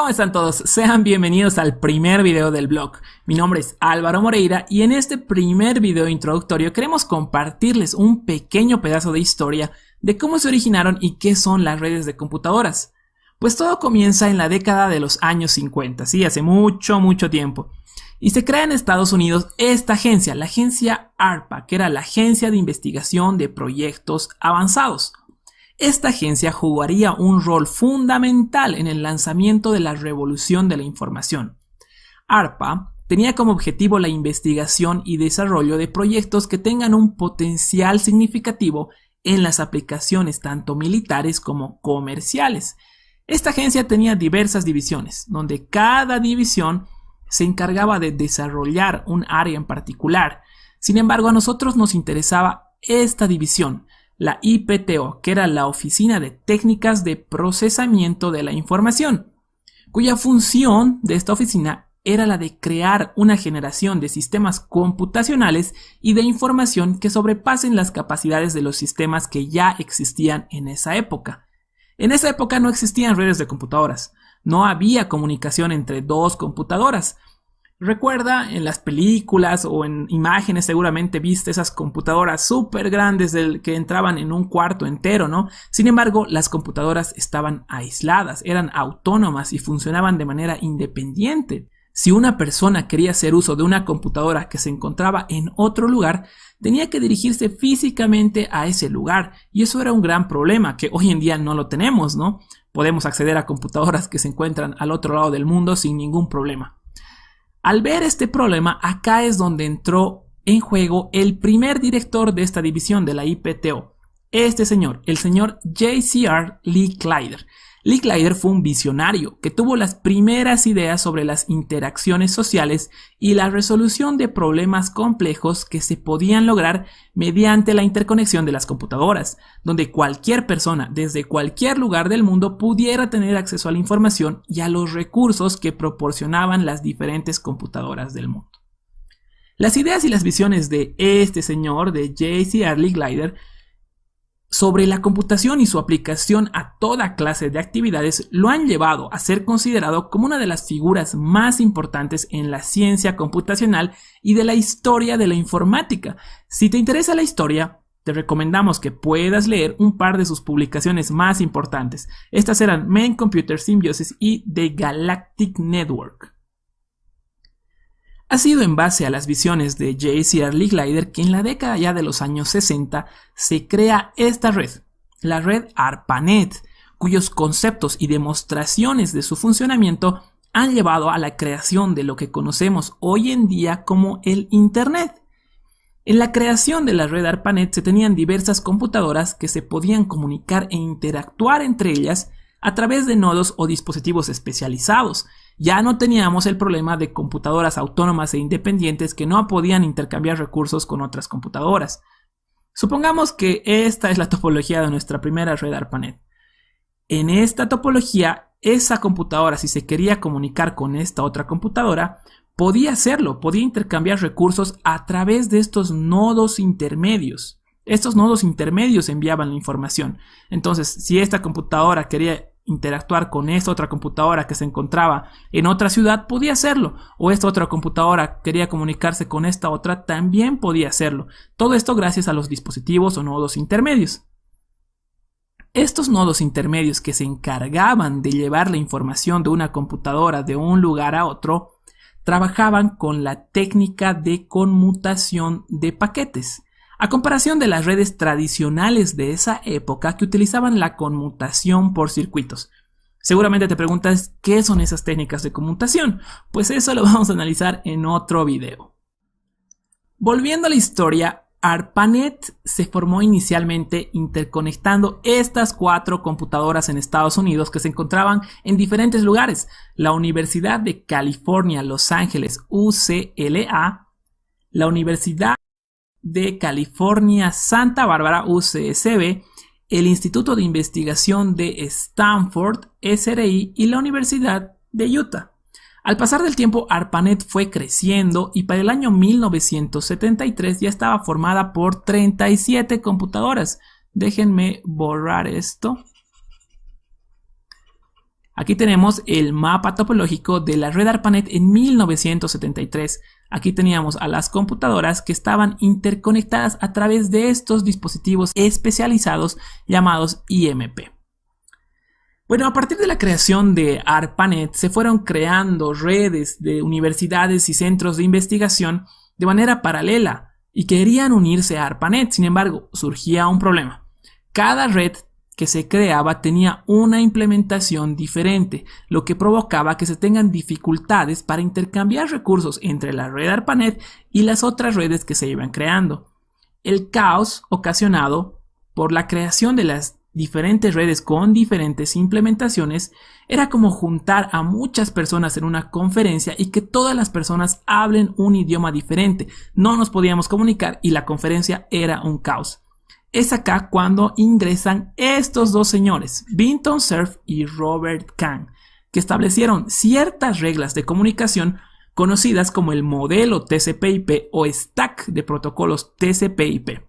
¿Cómo están todos? Sean bienvenidos al primer video del blog. Mi nombre es Álvaro Moreira y en este primer video introductorio queremos compartirles un pequeño pedazo de historia de cómo se originaron y qué son las redes de computadoras. Pues todo comienza en la década de los años 50, sí, hace mucho tiempo. Y se crea en Estados Unidos esta agencia, la agencia ARPA, que era la Agencia de Investigación de Proyectos Avanzados. Esta agencia jugaría un rol fundamental en el lanzamiento de la revolución de la información. ARPA tenía como objetivo la investigación y desarrollo de proyectos que tengan un potencial significativo en las aplicaciones tanto militares como comerciales. Esta agencia tenía diversas divisiones, donde cada división se encargaba de desarrollar un área en particular. Sin embargo, a nosotros nos interesaba esta división, la IPTO, que era la Oficina de Técnicas de Procesamiento de la Información, cuya función de esta oficina era la de crear una generación de sistemas computacionales y de información que sobrepasen las capacidades de los sistemas que ya existían en esa época. En esa época no existían redes de computadoras, no había comunicación entre dos computadoras. Recuerda, en las películas o en imágenes seguramente viste esas computadoras súper grandes que entraban en un cuarto entero, ¿no? Sin embargo, las computadoras estaban aisladas, eran autónomas y funcionaban de manera independiente. Si una persona quería hacer uso de una computadora que se encontraba en otro lugar, tenía que dirigirse físicamente a ese lugar, y eso era un gran problema que hoy en día no lo tenemos, ¿no? Podemos acceder a computadoras que se encuentran al otro lado del mundo sin ningún problema. Al ver este problema, acá es donde entró en juego el primer director de esta división de la IPTO, este señor, el señor J.C.R. Lee Clyder. Lee Clyder fue un visionario que tuvo las primeras ideas sobre las interacciones sociales y la resolución de problemas complejos que se podían lograr mediante la interconexión de las computadoras, donde cualquier persona desde cualquier lugar del mundo pudiera tener acceso a la información y a los recursos que proporcionaban las diferentes computadoras del mundo. Las ideas y las visiones de este señor, de J.C.R. Lee Clyder, sobre la computación y su aplicación a toda clase de actividades lo han llevado a ser considerado como una de las figuras más importantes en la ciencia computacional y de la historia de la informática. Si te interesa la historia, te recomendamos que puedas leer un par de sus publicaciones más importantes. Estas eran Main Computer Symbiosis y The Galactic Network. Ha sido en base a las visiones de J.C.R. Lee Clyder que en la década ya de los años 60 se crea esta red, la red ARPANET, cuyos conceptos y demostraciones de su funcionamiento han llevado a la creación de lo que conocemos hoy en día como el Internet. En la creación de la red ARPANET se tenían diversas computadoras que se podían comunicar e interactuar entre ellas a través de nodos o dispositivos especializados. Ya no teníamos el problema de computadoras autónomas e independientes que no podían intercambiar recursos con otras computadoras. Supongamos que esta es la topología de nuestra primera red ARPANET. En esta topología, esa computadora, si se quería comunicar con esta otra computadora, podía hacerlo, podía intercambiar recursos a través de estos nodos intermedios. Estos nodos intermedios enviaban la información. Entonces, si esta computadora quería interactuar con esta otra computadora que se encontraba en otra ciudad, podía hacerlo, o esta otra computadora quería comunicarse con esta otra, también podía hacerlo. Todo esto gracias a los dispositivos o nodos intermedios. Estos nodos intermedios que se encargaban de llevar la información de una computadora de un lugar a otro, trabajaban con la técnica de conmutación de paquetes. A comparación de las redes tradicionales de esa época que utilizaban la conmutación por circuitos. Seguramente te preguntas, ¿qué son esas técnicas de conmutación? Pues eso lo vamos a analizar en otro video. Volviendo a la historia, ARPANET se formó inicialmente interconectando estas 4 computadoras en Estados Unidos que se encontraban en diferentes lugares. La Universidad de California, Los Ángeles, UCLA, la Universidad de California, Santa Bárbara, UCSB, el Instituto de Investigación de Stanford, SRI, y la Universidad de Utah. Al pasar del tiempo, ARPANET fue creciendo y para el año 1973 ya estaba formada por 37 computadoras. Déjenme borrar esto. Aquí tenemos el mapa topológico de la red ARPANET en 1973. Aquí teníamos a las computadoras que estaban interconectadas a través de estos dispositivos especializados llamados IMP. Bueno, a partir de la creación de ARPANET se fueron creando redes de universidades y centros de investigación de manera paralela y querían unirse a ARPANET. Sin embargo, surgía un problema. Cada red que se creaba tenía una implementación diferente, lo que provocaba que se tengan dificultades para intercambiar recursos entre la red ARPANET y las otras redes que se iban creando. El caos ocasionado por la creación de las diferentes redes con diferentes implementaciones era como juntar a muchas personas en una conferencia y que todas las personas hablen un idioma diferente. No nos podíamos comunicar y la conferencia era un caos. Es acá cuando ingresan estos dos señores, Vinton Cerf y Robert Kahn, que establecieron ciertas reglas de comunicación conocidas como el modelo TCP/IP o stack de protocolos TCP/IP.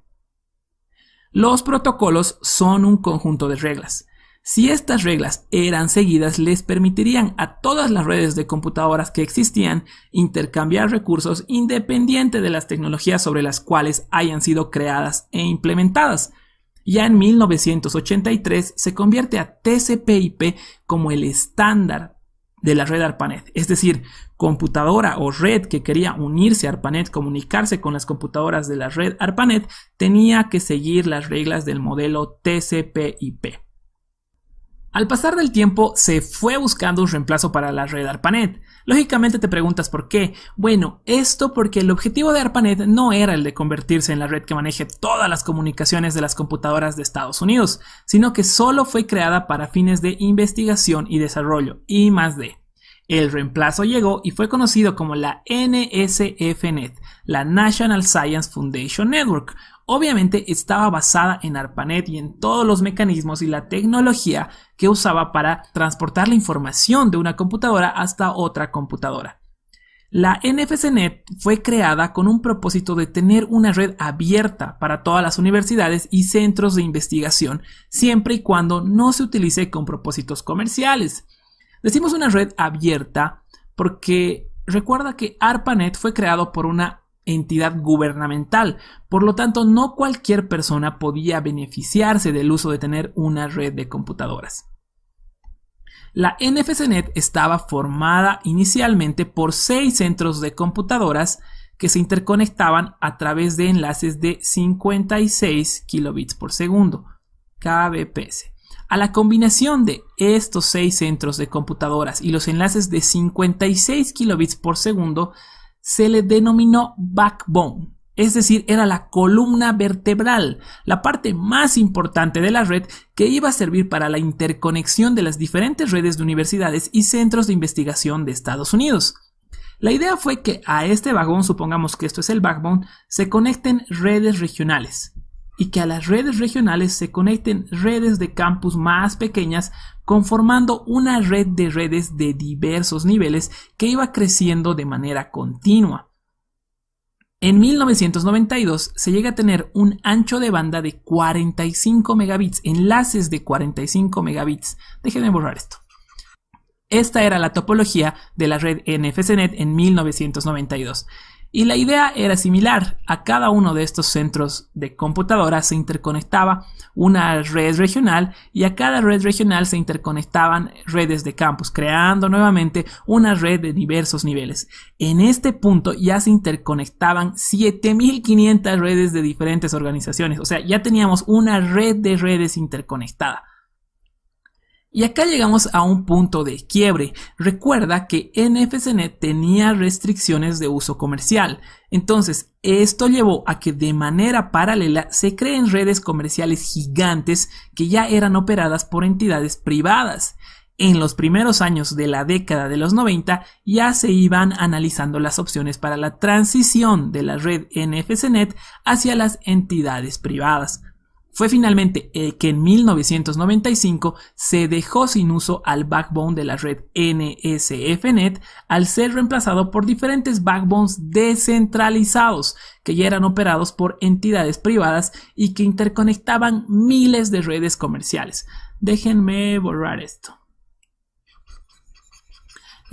Los protocolos son un conjunto de reglas. Si estas reglas eran seguidas, les permitirían a todas las redes de computadoras que existían intercambiar recursos independiente de las tecnologías sobre las cuales hayan sido creadas e implementadas. Ya en 1983 se convierte a TCP/IP como el estándar de la red ARPANET, es decir, computadora o red que quería unirse a ARPANET, comunicarse con las computadoras de la red ARPANET, tenía que seguir las reglas del modelo TCP/IP. Al pasar del tiempo se fue buscando un reemplazo para la red ARPANET. Lógicamente te preguntas por qué. Bueno, esto porque el objetivo de ARPANET no era el de convertirse en la red que maneje todas las comunicaciones de las computadoras de Estados Unidos, sino que solo fue creada para fines de investigación y desarrollo, I+D. El reemplazo llegó y fue conocido como la NSFNet, la National Science Foundation Network. Obviamente estaba basada en ARPANET y en todos los mecanismos y la tecnología que usaba para transportar la información de una computadora hasta otra computadora. La NFCnet fue creada con un propósito de tener una red abierta para todas las universidades y centros de investigación, siempre y cuando no se utilice con propósitos comerciales. Decimos una red abierta porque recuerda que ARPANET fue creado por una entidad gubernamental, por lo tanto no cualquier persona podía beneficiarse del uso de tener una red de computadoras. La NFCnet estaba formada inicialmente por 6 centros de computadoras que se interconectaban a través de enlaces de 56 kilobits por segundo, kbps. A la combinación de estos 6 centros de computadoras y los enlaces de 56 kilobits por segundo se le denominó backbone, es decir, era la columna vertebral, la parte más importante de la red que iba a servir para la interconexión de las diferentes redes de universidades y centros de investigación de Estados Unidos. La idea fue que a este backbone, supongamos que esto es el backbone, se conecten redes regionales y que a las redes regionales se conecten redes de campus más pequeñas, conformando una red de redes de diversos niveles que iba creciendo de manera continua. En 1992 se llega a tener un ancho de banda de 45 megabits, enlaces de 45 megabits. Déjenme borrar esto. Esta era la topología de la red NFCnet en 1992. Y la idea era similar. A cada uno de estos centros de computadoras se interconectaba una red regional y a cada red regional se interconectaban redes de campus, creando nuevamente una red de diversos niveles. En este punto ya se interconectaban 7500 redes de diferentes organizaciones, o sea, ya teníamos una red de redes interconectada. Y acá llegamos a un punto de quiebre. Recuerda que NFCnet tenía restricciones de uso comercial. Entonces, esto llevó a que de manera paralela se creen redes comerciales gigantes que ya eran operadas por entidades privadas. En los primeros años de la década de los 90 ya se iban analizando las opciones para la transición de la red NFCnet hacia las entidades privadas. Fue finalmente que en 1995 se dejó sin uso al backbone de la red NSFNet al ser reemplazado por diferentes backbones descentralizados que ya eran operados por entidades privadas y que interconectaban miles de redes comerciales. Déjenme borrar esto.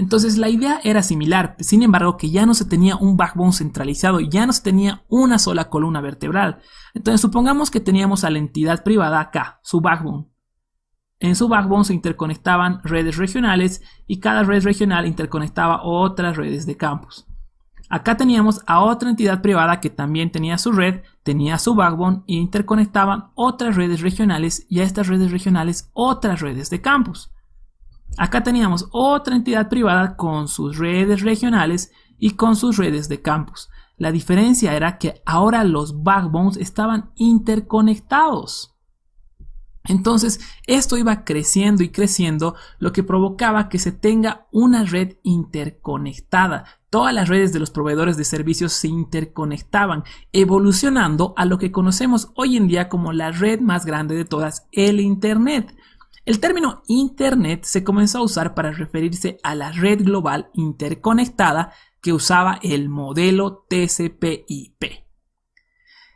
Entonces la idea era similar, sin embargo que ya no se tenía un backbone centralizado, ya no se tenía una sola columna vertebral. Entonces supongamos que teníamos a la entidad privada acá, su backbone. En su backbone se interconectaban redes regionales y cada red regional interconectaba otras redes de campus. Acá teníamos a otra entidad privada que también tenía su red, tenía su backbone e interconectaban otras redes regionales y a estas redes regionales otras redes de campus. Acá teníamos otra entidad privada con sus redes regionales y con sus redes de campus. La diferencia era que ahora los backbones estaban interconectados. Entonces esto iba creciendo y creciendo, lo que provocaba que se tenga una red interconectada. Todas las redes de los proveedores de servicios se interconectaban, evolucionando a lo que conocemos hoy en día como la red más grande de todas, el Internet. El término Internet se comenzó a usar para referirse a la red global interconectada que usaba el modelo TCP/IP.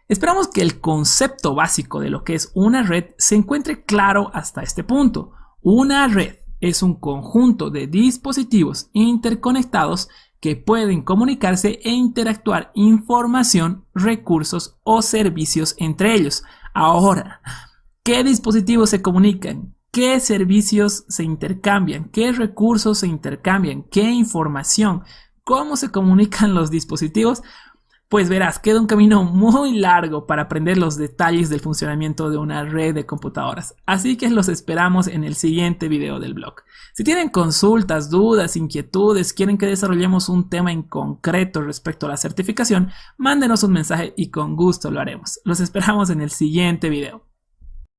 Esperamos que el concepto básico de lo que es una red se encuentre claro hasta este punto. Una red es un conjunto de dispositivos interconectados que pueden comunicarse e interactuar información, recursos o servicios entre ellos. Ahora, ¿qué dispositivos se comunican? ¿Qué servicios se intercambian? ¿Qué recursos se intercambian? ¿Qué información? ¿Cómo se comunican los dispositivos? Pues verás, queda un camino muy largo para aprender los detalles del funcionamiento de una red de computadoras. Así que los esperamos en el siguiente video del blog. Si tienen consultas, dudas, inquietudes, quieren que desarrollemos un tema en concreto respecto a la certificación, mándenos un mensaje y con gusto lo haremos. Los esperamos en el siguiente video.